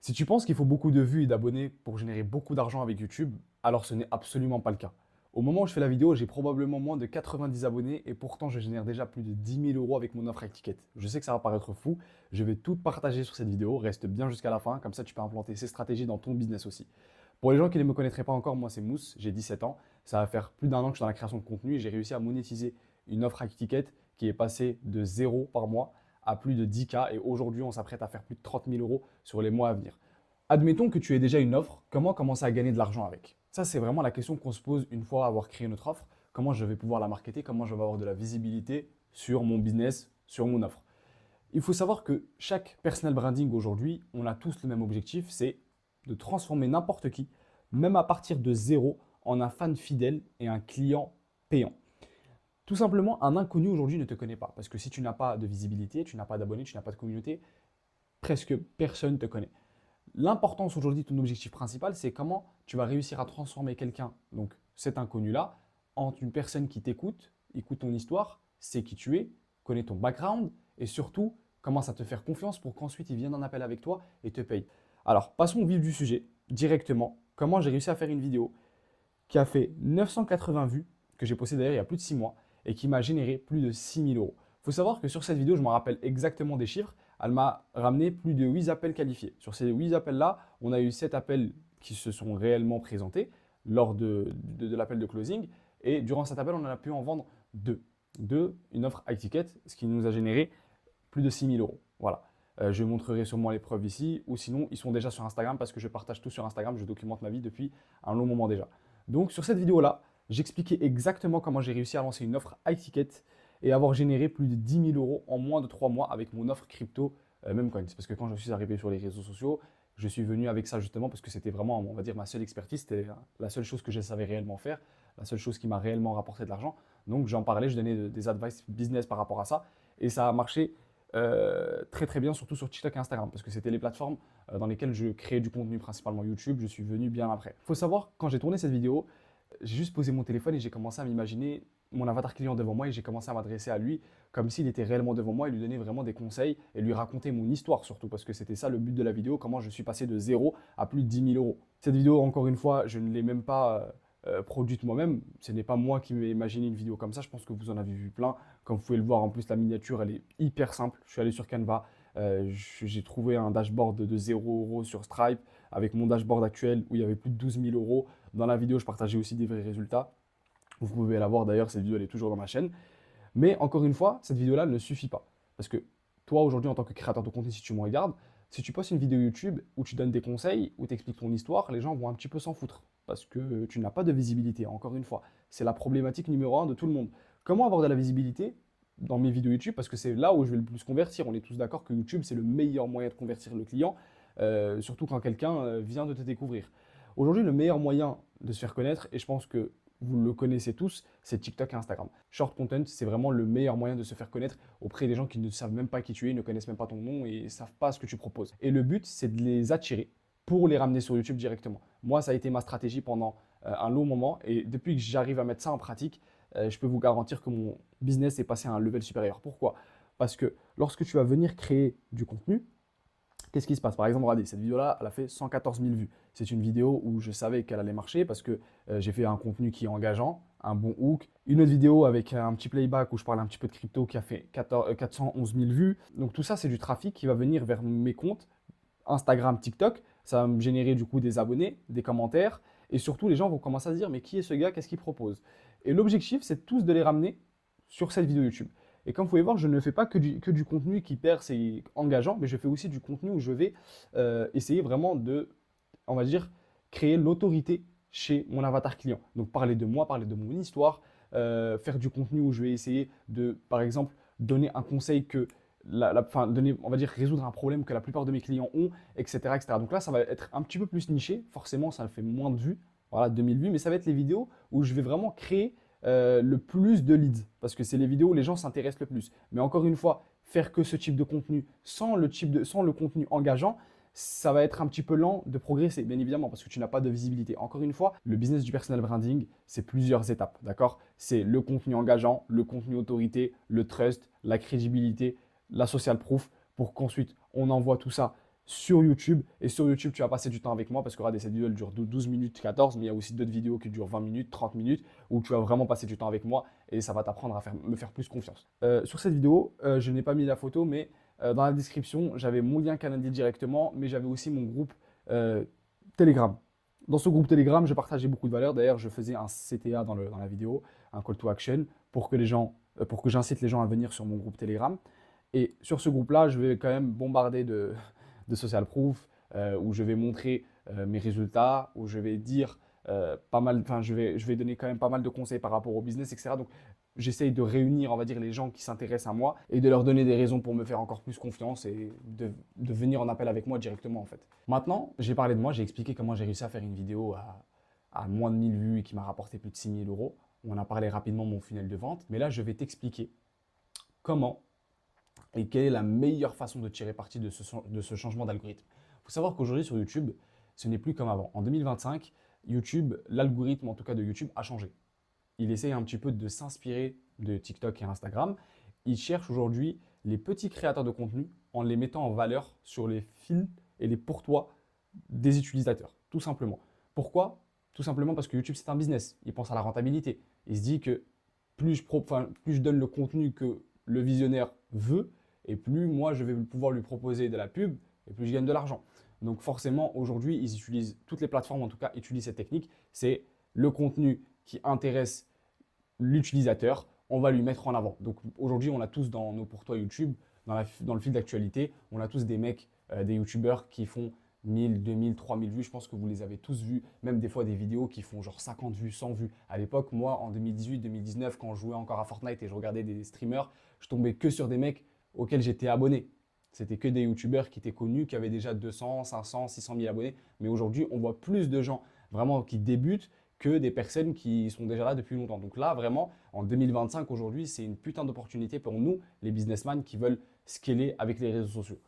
Si tu penses qu'il faut beaucoup de vues et d'abonnés pour générer beaucoup d'argent avec YouTube, alors ce n'est absolument pas le cas. Au moment où je fais la vidéo, j'ai probablement moins de 90 abonnés et pourtant je génère déjà plus de 10 000 euros avec mon offre High Ticket. Je sais que ça va paraître fou, je vais tout partager sur cette vidéo, reste bien jusqu'à la fin, comme ça tu peux implanter ces stratégies dans ton business aussi. Pour les gens qui ne me connaîtraient pas encore, moi c'est Mousse, j'ai 17 ans, ça va faire plus d'un an que je suis dans la création de contenu et j'ai réussi à monétiser une offre High Ticket qui est passée de 0 par mois à plus de 10K et aujourd'hui on s'apprête à faire plus de 30 000 euros sur les mois à venir. Admettons que tu aies déjà une offre, comment commencer à gagner de l'argent avec? Ça, c'est vraiment la question qu'on se pose une fois avoir créé notre offre. Comment je vais pouvoir la marketer? Comment je vais avoir de la visibilité sur mon business, sur mon offre? Il faut savoir que chaque personal branding aujourd'hui, on a tous le même objectif, c'est de transformer n'importe qui, même à partir de zéro, en un fan fidèle et un client payant. Tout simplement, un inconnu aujourd'hui ne te connaît pas. Parce que si tu n'as pas de visibilité, tu n'as pas d'abonnés, tu n'as pas de communauté, presque personne ne te connaît. L'importance aujourd'hui de ton objectif principal, c'est comment tu vas réussir à transformer quelqu'un, donc cet inconnu-là, en une personne qui t'écoute, écoute ton histoire, sait qui tu es, connaît ton background et surtout commence à te faire confiance pour qu'ensuite il vienne en appel avec toi et te paye. Alors, passons au vif du sujet, directement. Comment j'ai réussi à faire une vidéo qui a fait 980 vues, que j'ai postée d'ailleurs il y a plus de 6 mois, et qui m'a généré plus de 6 000 euros. Il faut savoir que sur cette vidéo, je me rappelle exactement des chiffres, elle m'a ramené plus de 8 appels qualifiés. Sur ces 8 appels-là, on a eu 7 appels qui se sont réellement présentés lors de l'appel de closing, et durant cet appel, on a pu en vendre 2. 2, une offre high ticket, ce qui nous a généré plus de 6 000 euros. Voilà. Je montrerai sûrement les preuves ici, ou sinon, ils sont déjà sur Instagram parce que je partage tout sur Instagram, je documente ma vie depuis un long moment déjà. Donc sur cette vidéo-là, j'expliquais exactement comment j'ai réussi à lancer une offre high ticket et avoir généré plus de 10 000 euros en moins de 3 mois avec mon offre crypto Memcoins. Parce que quand je suis arrivé sur les réseaux sociaux, je suis venu avec ça justement parce que c'était vraiment, on va dire, ma seule expertise, c'était la seule chose que je savais réellement faire, la seule chose qui m'a réellement rapporté de l'argent. Donc j'en parlais, je donnais des advice business par rapport à ça et ça a marché très très bien, surtout sur TikTok et Instagram, parce que c'était les plateformes dans lesquelles je créais du contenu, principalement YouTube. Je suis venu bien après. Il faut savoir, quand j'ai tourné cette vidéo, j'ai juste posé mon téléphone et j'ai commencé à m'imaginer mon avatar client devant moi et j'ai commencé à m'adresser à lui comme s'il était réellement devant moi et lui donner vraiment des conseils et lui raconter mon histoire surtout parce que c'était ça le but de la vidéo, comment je suis passé de zéro à plus de 10 000 euros. Cette vidéo, encore une fois, je ne l'ai même pas produite moi-même. Ce n'est pas moi qui m'ai imaginé une vidéo comme ça. Je pense que vous en avez vu plein. Comme vous pouvez le voir, en plus, la miniature, elle est hyper simple. Je suis allé sur Canva. J'ai trouvé un dashboard de 0 euros sur Stripe avec mon dashboard actuel où il y avait plus de 12 000 euros. Dans la vidéo, je partageais aussi des vrais résultats. Vous pouvez la voir d'ailleurs, cette vidéo elle est toujours dans ma chaîne. Mais encore une fois, cette vidéo-là ne suffit pas. Parce que toi, aujourd'hui, en tant que créateur de contenu, si tu me regardes, si tu postes une vidéo YouTube où tu donnes des conseils, où tu expliques ton histoire, les gens vont un petit peu s'en foutre. Parce que tu n'as pas de visibilité, encore une fois. C'est la problématique numéro un de tout le monde. Comment avoir de la visibilité dans mes vidéos YouTube? Parce que c'est là où je vais le plus convertir. On est tous d'accord que YouTube, c'est le meilleur moyen de convertir le client, surtout quand quelqu'un vient de te découvrir. Aujourd'hui, le meilleur moyen de se faire connaître, et je pense que vous le connaissez tous, c'est TikTok et Instagram. Short content, c'est vraiment le meilleur moyen de se faire connaître auprès des gens qui ne savent même pas qui tu es, ne connaissent même pas ton nom et ne savent pas ce que tu proposes. Et le but, c'est de les attirer pour les ramener sur YouTube directement. Moi, ça a été ma stratégie pendant un long moment et depuis que j'arrive à mettre ça en pratique, je peux vous garantir que mon business est passé à un level supérieur. Pourquoi? Parce que lorsque tu vas venir créer du contenu, qu'est-ce qui se passe? Par exemple, regardez, cette vidéo-là, elle a fait 114 000 vues. C'est une vidéo où je savais qu'elle allait marcher parce que j'ai fait un contenu qui est engageant, un bon hook. Une autre vidéo avec un petit playback où je parle un petit peu de crypto qui a fait 411 000 vues. Donc tout ça, c'est du trafic qui va venir vers mes comptes Instagram, TikTok. Ça va me générer du coup des abonnés, des commentaires. Et surtout, les gens vont commencer à se dire, mais qui est ce gars? Qu'est-ce qu'il propose? Et l'objectif, c'est tous de les ramener sur cette vidéo YouTube. Et comme vous pouvez voir, je ne fais pas que du contenu qui perce et engageant, mais je fais aussi du contenu où je vais essayer vraiment de, on va dire, créer l'autorité chez mon avatar client. Donc parler de moi, parler de mon histoire, faire du contenu où je vais essayer de, par exemple, donner un conseil que, enfin, donner, on va dire, résoudre un problème que la plupart de mes clients ont, etc., etc. Donc là, ça va être un petit peu plus niché. Forcément, ça fait moins de vues, voilà, 2000 vues, mais ça va être les vidéos où je vais vraiment créer le plus de leads parce que c'est les vidéos où les gens s'intéressent le plus. Mais encore une fois, faire que ce type de contenu sans le contenu engageant, ça va être un petit peu lent de progresser, bien évidemment, parce que tu n'as pas de visibilité. Encore une fois, le business du personal branding, c'est plusieurs étapes, d'accord? C'est le contenu engageant, le contenu autorité, le trust, la crédibilité, la social proof, pour qu'ensuite on envoie tout ça sur YouTube. Et sur YouTube, tu vas passer du temps avec moi parce que regardez, cette vidéo elle dure 12 minutes 14, mais il y a aussi d'autres vidéos qui durent 20 minutes, 30 minutes où tu vas vraiment passer du temps avec moi et ça va t'apprendre à me faire plus confiance. Sur cette vidéo, je n'ai pas mis la photo, mais dans la description, j'avais mon lien Calendly directement, mais j'avais aussi mon groupe Telegram. Dans ce groupe Telegram, je partageais beaucoup de valeurs. D'ailleurs, je faisais un CTA dans la vidéo, un call to action, pour que j'incite les gens à venir sur mon groupe Telegram. Et sur ce groupe-là, je vais quand même bombarder de social proof, où je vais montrer mes résultats, où je vais dire pas mal, enfin, je vais donner quand même pas mal de conseils par rapport au business, etc. Donc, j'essaye de réunir, on va dire, les gens qui s'intéressent à moi et de leur donner des raisons pour me faire encore plus confiance et de venir en appel avec moi directement, en fait. Maintenant, j'ai parlé de moi, j'ai expliqué comment j'ai réussi à faire une vidéo à moins de 1000 vues et qui m'a rapporté plus de 6000 euros. On a parlé rapidement de mon funnel de vente, mais là, je vais t'expliquer comment et quelle est la meilleure façon de tirer parti de ce changement d'algorithme. Il faut savoir qu'aujourd'hui sur YouTube, ce n'est plus comme avant. En 2025, YouTube, l'algorithme en tout cas de YouTube a changé. Il essaye un petit peu de s'inspirer de TikTok et Instagram. Il cherche aujourd'hui les petits créateurs de contenu en les mettant en valeur sur les fils et les pourtois des utilisateurs, tout simplement. Pourquoi? Tout simplement parce que YouTube, c'est un business. Il pense à la rentabilité. Il se dit que plus je donne le contenu que le visionnaire veut, et plus moi, je vais pouvoir lui proposer de la pub, et plus je gagne de l'argent. Donc forcément, aujourd'hui, toutes les plateformes en tout cas, utilisent cette technique. C'est le contenu qui intéresse l'utilisateur, on va lui mettre en avant. Donc aujourd'hui, on a tous dans nos pourtois YouTube, dans le fil d'actualité, on a tous des mecs, des YouTubeurs qui font 1000, 2000, 3000 vues. Je pense que vous les avez tous vus, même des fois des vidéos qui font genre 50 vues, 100 vues. À l'époque, moi, en 2018, 2019, quand je jouais encore à Fortnite et je regardais des streamers, je tombais que sur des mecs auxquels j'étais abonné. C'était que des youtubeurs qui étaient connus, qui avaient déjà 200, 500, 600 000 abonnés. Mais aujourd'hui, on voit plus de gens vraiment qui débutent que des personnes qui sont déjà là depuis longtemps. Donc là, vraiment, en 2025, aujourd'hui, c'est une putain d'opportunité pour nous, les businessmen qui veulent scaler avec les réseaux sociaux.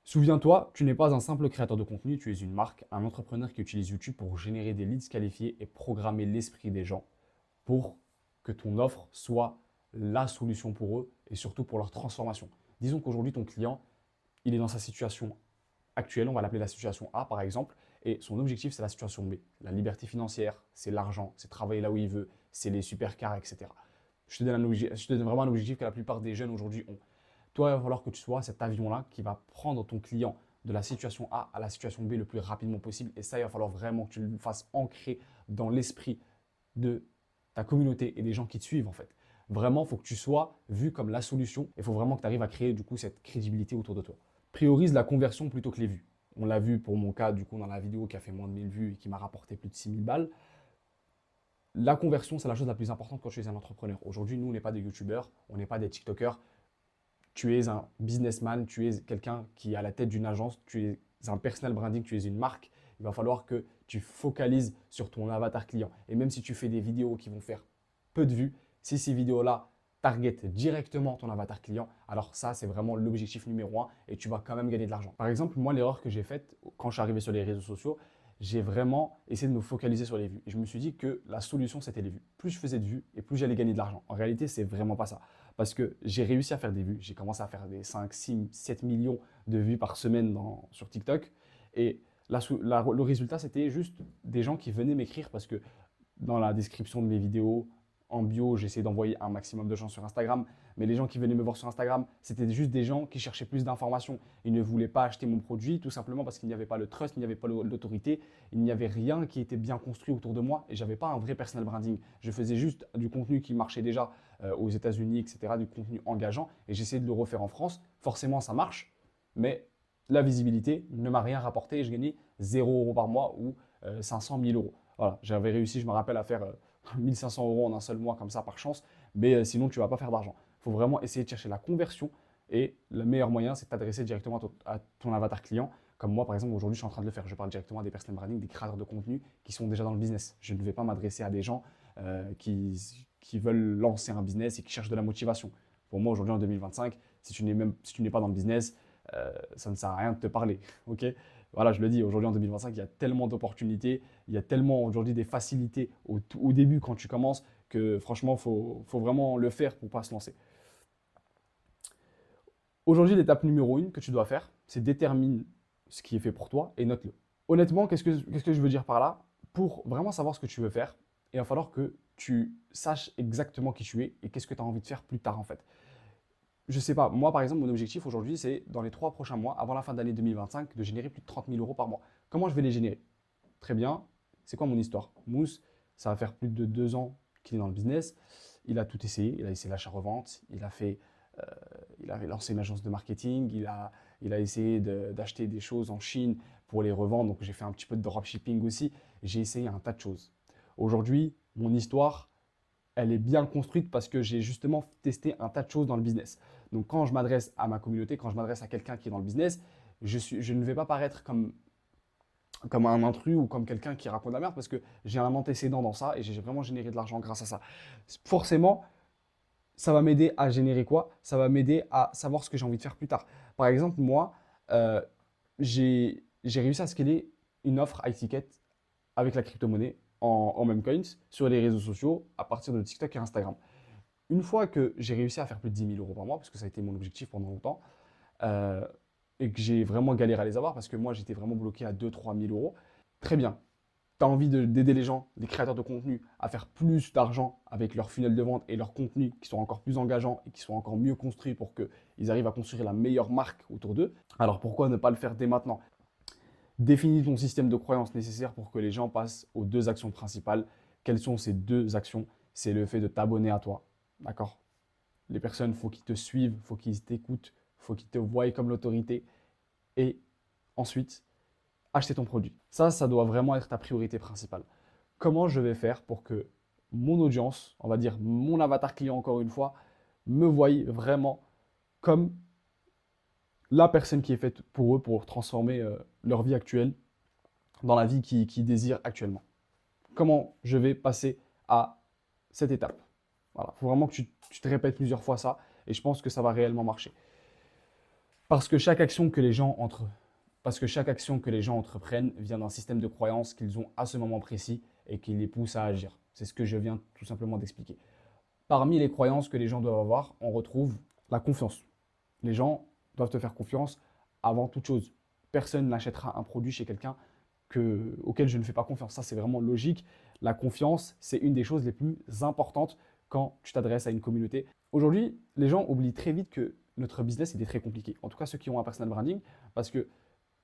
Souviens-toi, tu n'es pas un simple créateur de contenu, tu es une marque, un entrepreneur qui utilise YouTube pour générer des leads qualifiés et programmer l'esprit des gens pour que ton offre soit la solution pour eux et surtout pour leur transformation. Disons qu'aujourd'hui, ton client, il est dans sa situation actuelle, on va l'appeler la situation A par exemple, et son objectif, c'est la situation B. La liberté financière, c'est l'argent, c'est travailler là où il veut, c'est les supercars, etc. Je te donne vraiment un objectif que la plupart des jeunes aujourd'hui ont. Toi, il va falloir que tu sois cet avion-là qui va prendre ton client de la situation A à la situation B le plus rapidement possible. Et ça, il va falloir vraiment que tu le fasses ancrer dans l'esprit de ta communauté et des gens qui te suivent en fait. Vraiment, il faut que tu sois vu comme la solution. Il faut vraiment que tu arrives à créer du coup cette crédibilité autour de toi. Priorise la conversion plutôt que les vues. On l'a vu pour mon cas du coup dans la vidéo qui a fait moins de 1000 vues et qui m'a rapporté plus de 6000 balles. La conversion, c'est la chose la plus importante quand tu es un entrepreneur. Aujourd'hui, nous, on n'est pas des youtubeurs, on n'est pas des tiktokers. Tu es un businessman, tu es quelqu'un qui est à la tête d'une agence, tu es un personal branding, tu es une marque. Il va falloir que tu focalises sur ton avatar client. Et même si tu fais des vidéos qui vont faire peu de vues, si ces vidéos-là targetent directement ton avatar client, alors ça, c'est vraiment l'objectif numéro 1 et tu vas quand même gagner de l'argent. Par exemple, moi, l'erreur que j'ai faite quand je suis arrivé sur les réseaux sociaux, j'ai vraiment essayé de me focaliser sur les vues. Et je me suis dit que la solution, c'était les vues. Plus je faisais de vues et plus j'allais gagner de l'argent. En réalité, c'est vraiment pas ça. Parce que j'ai réussi à faire des vues. J'ai commencé à faire des 5, 6, 7 millions de vues par semaine sur TikTok. Et le résultat, c'était juste des gens qui venaient m'écrire parce que dans la description de mes vidéos, en bio, j'essayais d'envoyer un maximum de gens sur Instagram. Mais les gens qui venaient me voir sur Instagram, c'était juste des gens qui cherchaient plus d'informations. Ils ne voulaient pas acheter mon produit tout simplement parce qu'il n'y avait pas le trust, il n'y avait pas l'autorité, il n'y avait rien qui était bien construit autour de moi et je n'avais pas un vrai personal branding. Je faisais juste du contenu qui marchait déjà aux États-Unis, etc., du contenu engageant et j'essayais de le refaire en France. Forcément, ça marche, mais la visibilité ne m'a rien rapporté et je gagnais 0 € par mois ou 500 000 euros. Voilà, j'avais réussi, je me rappelle, à faire 1500 € en un seul mois comme ça par chance, mais sinon tu ne vas pas faire d'argent. Il faut vraiment essayer de chercher la conversion et le meilleur moyen, c'est de t'adresser directement à ton avatar client. Comme moi, par exemple, aujourd'hui, je suis en train de le faire. Je parle directement à des personal branding, des créateurs de contenu qui sont déjà dans le business. Je ne vais pas m'adresser à des gens qui veulent lancer un business et qui cherchent de la motivation. Pour moi, aujourd'hui, en 2025, si tu n'es pas dans le business, ça ne sert à rien de te parler. Ok, voilà, je le dis, aujourd'hui en 2025, il y a tellement d'opportunités, il y a tellement aujourd'hui des facilités au début quand tu commences que franchement, il faut vraiment le faire pour ne pas se lancer. Aujourd'hui, l'étape numéro 1 que tu dois faire, c'est détermine ce qui est fait pour toi et note-le. Honnêtement, qu'est-ce que je veux dire par là? Pour vraiment savoir ce que tu veux faire, il va falloir que tu saches exactement qui tu es et qu'est-ce que tu as envie de faire plus tard en fait. Je sais pas, moi par exemple, mon objectif aujourd'hui, c'est dans les 3 prochains mois, avant la fin de l'année 2025, de générer plus de 30 000 euros par mois. Comment je vais les générer? Très bien. C'est quoi mon histoire? Mousse, ça va faire plus de 2 ans qu'il est dans le business. Il a tout essayé. Il a essayé l'achat-revente. Euh, il a lancé une agence de marketing. Il a essayé d'acheter des choses en Chine pour les revendre. Donc j'ai fait un petit peu de dropshipping aussi. J'ai essayé un tas de choses. Aujourd'hui, mon histoire, elle est bien construite parce que j'ai justement testé un tas de choses dans le business. Donc quand je m'adresse à ma communauté, quand je m'adresse à quelqu'un qui est dans le business, je ne vais pas paraître comme un intrus ou comme quelqu'un qui raconte la merde parce que j'ai un antécédent dans ça et j'ai vraiment généré de l'argent grâce à ça. Forcément, ça va m'aider à générer quoi? Ça va m'aider à savoir ce que j'ai envie de faire plus tard. Par exemple, moi, euh, j'ai réussi à scaler une offre high ticket avec la crypto-monnaie en meme coins sur les réseaux sociaux à partir de TikTok et Instagram. Une fois que j'ai réussi à faire plus de 10 000 euros par mois, parce que ça a été mon objectif pendant longtemps, euh, et que j'ai vraiment galéré à les avoir parce que moi j'étais vraiment bloqué à 2 000 à 3 000 euros. Très bien. Tu as envie d'aider les gens, les créateurs de contenu, à faire plus d'argent avec leur funnel de vente et leurs contenus qui sont encore plus engageants et qui sont encore mieux construits pour qu'ils arrivent à construire la meilleure marque autour d'eux. Alors pourquoi ne pas le faire dès maintenant? Définis ton système de croyances nécessaire pour que les gens passent aux 2 actions principales. Quelles sont ces 2 actions? C'est le fait de t'abonner à toi. D'accord? Les personnes, il faut qu'ils te suivent, il faut qu'ils t'écoutent, il faut qu'ils te voient comme l'autorité. Et ensuite, acheter ton produit. Ça doit vraiment être ta priorité principale. Comment je vais faire pour que mon audience, on va dire mon avatar client encore une fois, me voie vraiment comme la personne qui est faite pour eux pour transformer leur vie actuelle dans la vie qu'ils désirent actuellement. Comment je vais passer à cette étape? Voilà, il faut vraiment que tu te répètes plusieurs fois ça et je pense que ça va réellement marcher. Parce que chaque action que les gens entreprennent vient d'un système de croyances qu'ils ont à ce moment précis et qui les pousse à agir. C'est ce que je viens tout simplement d'expliquer. Parmi les croyances que les gens doivent avoir, on retrouve la confiance. Les gens doivent te faire confiance avant toute chose. Personne n'achètera un produit chez quelqu'un auquel je ne fais pas confiance. Ça, c'est vraiment logique. La confiance, c'est une des choses les plus importantes quand tu t'adresses à une communauté. Aujourd'hui, les gens oublient très vite que notre business est très compliqué. En tout cas, ceux qui ont un personal branding, parce que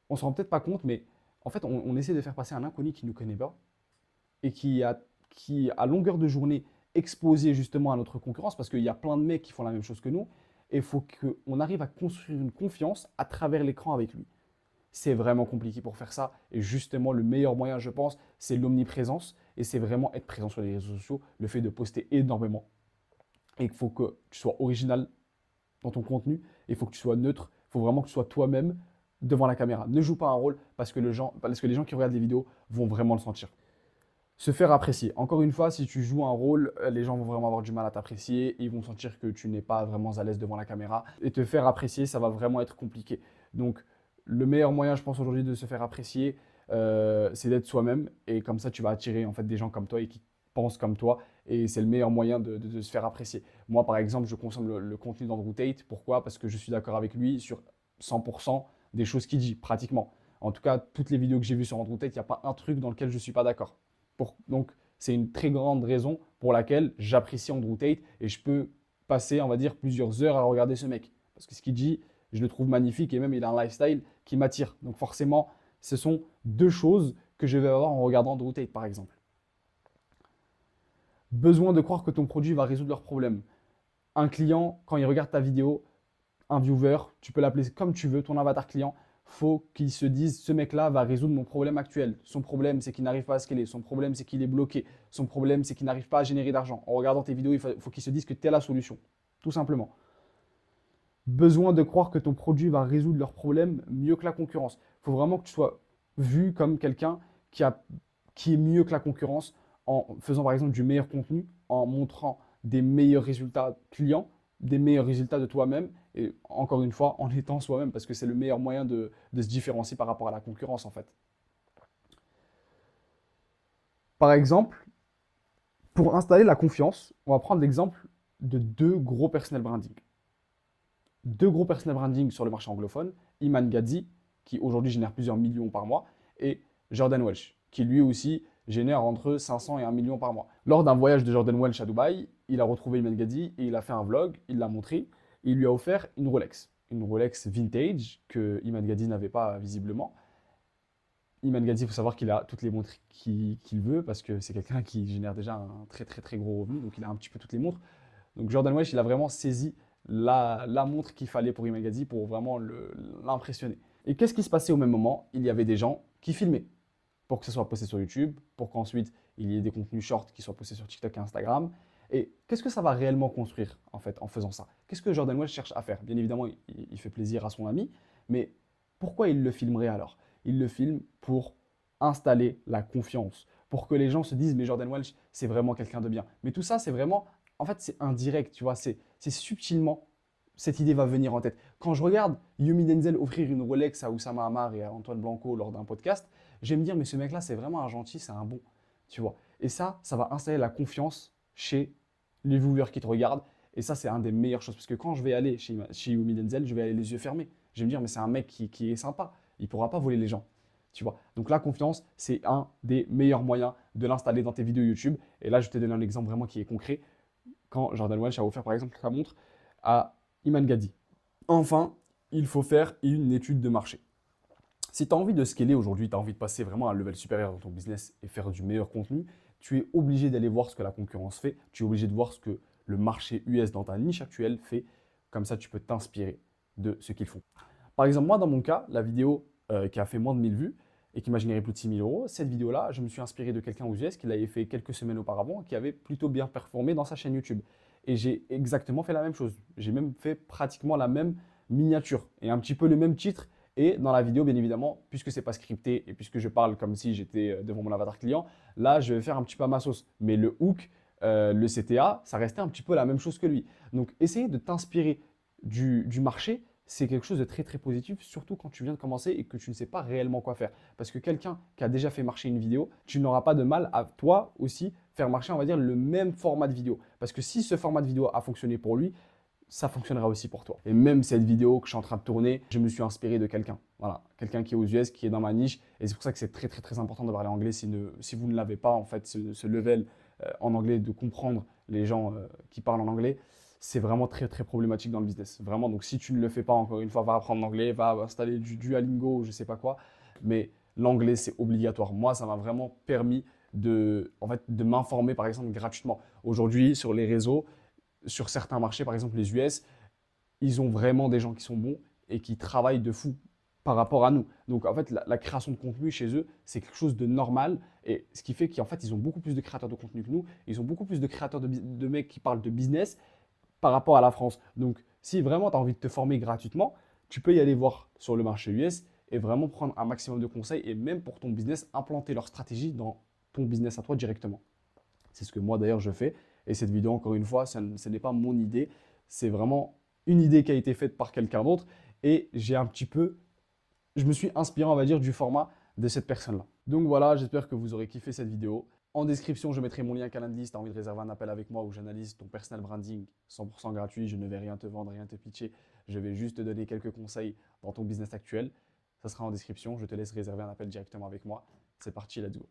on ne se rend peut-être pas compte, mais en fait, on essaie de faire passer un inconnu qui ne nous connaît pas et qui, à longueur de journée, exposé justement à notre concurrence, parce qu'il y a plein de mecs qui font la même chose que nous, et il faut qu'on arrive à construire une confiance à travers l'écran avec lui. C'est vraiment compliqué pour faire ça, et justement, le meilleur moyen, je pense, c'est l'omniprésence, et c'est vraiment être présent sur les réseaux sociaux, le fait de poster énormément, et il faut que tu sois original dans ton contenu, il faut que tu sois neutre, il faut vraiment que tu sois toi-même devant la caméra. Ne joue pas un rôle parce que les gens qui regardent les vidéos vont vraiment le sentir. Se faire apprécier. Encore une fois, si tu joues un rôle, les gens vont vraiment avoir du mal à t'apprécier. Ils vont sentir que tu n'es pas vraiment à l'aise devant la caméra. Et te faire apprécier, ça va vraiment être compliqué. Donc, le meilleur moyen, je pense, aujourd'hui de se faire apprécier, c'est d'être soi-même. Et comme ça, tu vas attirer en fait des gens comme toi et qui pensent comme toi. Et c'est le meilleur moyen de se faire apprécier. Moi, par exemple, je consomme le contenu d'Andrew Tate. Pourquoi? Parce que je suis d'accord avec lui sur 100% des choses qu'il dit, pratiquement. En tout cas, toutes les vidéos que j'ai vues sur Andrew Tate, il n'y a pas un truc dans lequel je ne suis pas d'accord. Donc, c'est une très grande raison pour laquelle j'apprécie Andrew Tate et je peux passer, on va dire, plusieurs heures à regarder ce mec. Parce que ce qu'il dit, je le trouve magnifique et même il a un lifestyle qui m'attire. Donc forcément, ce sont 2 choses que je vais avoir en regardant Andrew Tate, par exemple. Besoin de croire que ton produit va résoudre leurs problèmes. Un client, quand il regarde ta vidéo, un viewer, tu peux l'appeler comme tu veux, ton avatar client, faut qu'il se dise ce mec-là va résoudre mon problème actuel. Son problème, c'est qu'il n'arrive pas à scaler. Son problème, c'est qu'il est bloqué. Son problème, c'est qu'il n'arrive pas à générer d'argent. En regardant tes vidéos, il faut qu'il se dise que tu es la solution. Tout simplement. Besoin de croire que ton produit va résoudre leurs problèmes mieux que la concurrence. Il faut vraiment que tu sois vu comme quelqu'un qui est mieux que la concurrence en faisant par exemple du meilleur contenu, en montrant des meilleurs résultats clients, des meilleurs résultats de toi-même et encore une fois en étant soi-même parce que c'est le meilleur moyen de se différencier par rapport à la concurrence en fait. Par exemple, pour installer la confiance, on va prendre l'exemple de 2 gros personnel branding. deux gros personal branding sur le marché anglophone, Iman Gadzhi, qui aujourd'hui génère plusieurs millions par mois, et Jordan Welch, qui lui aussi génère entre 500 et 1 million par mois. Lors d'un voyage de Jordan Welch à Dubaï, il a retrouvé Iman Gadzhi et il a fait un vlog, il l'a montré, et il lui a offert une Rolex vintage que Iman Gadzhi n'avait pas visiblement. Iman Gadzhi, il faut savoir qu'il a toutes les montres qu'il veut parce que c'est quelqu'un qui génère déjà un très très très gros revenu, donc il a un petit peu toutes les montres. Donc Jordan Welch, il a vraiment saisi la montre qu'il fallait pour Iman Gadzhi pour vraiment l'impressionner. Et qu'est-ce qui se passait au même moment? Il y avait des gens qui filmaient pour que ça soit posté sur YouTube, pour qu'ensuite il y ait des contenus shorts qui soient postés sur TikTok et Instagram. Et qu'est-ce que ça va réellement construire en fait en faisant ça? Qu'est-ce que Jordan Welch cherche à faire? Bien évidemment, il fait plaisir à son ami, mais pourquoi il le filmerait alors? Il le filme pour installer la confiance, pour que les gens se disent mais Jordan Welch, c'est vraiment quelqu'un de bien. Mais tout ça, c'est vraiment, en fait, c'est indirect, tu vois, c'est subtilement, cette idée va venir en tête. Quand je regarde Yumi Denzel offrir une Rolex à Oussama Hamar et à Antoine Blanco lors d'un podcast, je vais me dire mais ce mec-là, c'est vraiment un gentil, c'est un bon, tu vois. Et ça va installer la confiance chez les viewers qui te regardent. Et ça, c'est un des meilleures choses. Parce que quand je vais aller chez Yumi Denzel, je vais aller les yeux fermés. Je vais me dire, mais c'est un mec qui est sympa. Il ne pourra pas voler les gens. Tu vois. Donc la confiance, c'est un des meilleurs moyens de l'installer dans tes vidéos YouTube. Et là, je t'ai donné un exemple vraiment qui est concret. Quand Jordan Welch a offert, par exemple, sa montre à Iman Gadzhi. Enfin, il faut faire une étude de marché. Si tu as envie de scaler aujourd'hui, tu as envie de passer vraiment à un level supérieur dans ton business et faire du meilleur contenu, tu es obligé d'aller voir ce que la concurrence fait. Tu es obligé de voir ce que le marché US dans ta niche actuelle fait. Comme ça, tu peux t'inspirer de ce qu'ils font. Par exemple, moi, dans mon cas, la vidéo qui a fait moins de 1000 vues et qui m'a généré plus de 6 000 euros, cette vidéo-là, je me suis inspiré de quelqu'un aux US qui l'avait fait quelques semaines auparavant, qui avait plutôt bien performé dans sa chaîne YouTube. Et j'ai exactement fait la même chose. J'ai même fait pratiquement la même miniature et un petit peu le même titre. Et dans la vidéo, bien évidemment, puisque ce n'est pas scripté et puisque je parle comme si j'étais devant mon avatar client, là, je vais faire un petit peu à ma sauce. Mais le hook, le CTA, ça restait un petit peu la même chose que lui. Donc, essayer de t'inspirer du marché, c'est quelque chose de très très positif, surtout quand tu viens de commencer et que tu ne sais pas réellement quoi faire. Parce que quelqu'un qui a déjà fait marcher une vidéo, tu n'auras pas de mal à toi aussi faire marcher, on va dire, le même format de vidéo. Parce que si ce format de vidéo a fonctionné pour lui, ça fonctionnera aussi pour toi. Et même cette vidéo que je suis en train de tourner, je me suis inspiré de quelqu'un. Voilà, quelqu'un qui est aux US, qui est dans ma niche. Et c'est pour ça que c'est très très très important de parler anglais si vous ne l'avez pas, en fait, ce level en anglais, de comprendre les gens qui parlent en anglais. C'est vraiment très très problématique dans le business. Vraiment, donc si tu ne le fais pas, encore une fois, va apprendre l'anglais, va installer du Duolingo, je ne sais pas quoi. Mais l'anglais, c'est obligatoire. Moi, ça m'a vraiment permis en fait, de m'informer, par exemple, gratuitement. Aujourd'hui, sur les réseaux, sur certains marchés, par exemple les US, ils ont vraiment des gens qui sont bons et qui travaillent de fou par rapport à nous. Donc en fait, la création de contenu chez eux, c'est quelque chose de normal. Et ce qui fait qu'en fait, ils ont beaucoup plus de créateurs de contenu que nous. Ils ont beaucoup plus de créateurs de mecs qui parlent de business par rapport à la France. Donc si vraiment tu as envie de te former gratuitement, tu peux y aller voir sur le marché US et vraiment prendre un maximum de conseils et même pour ton business, implanter leur stratégie dans ton business à toi directement. C'est ce que moi d'ailleurs je fais. Et cette vidéo, encore une fois, ce n'est pas mon idée. C'est vraiment une idée qui a été faite par quelqu'un d'autre. Et je me suis inspiré, on va dire, du format de cette personne-là. Donc voilà, j'espère que vous aurez kiffé cette vidéo. En description, je mettrai mon lien Calendly si tu as envie de réserver un appel avec moi où j'analyse ton personal branding 100% gratuit. Je ne vais rien te vendre, rien te pitcher. Je vais juste te donner quelques conseils dans ton business actuel. Ça sera en description. Je te laisse réserver un appel directement avec moi. C'est parti, let's go.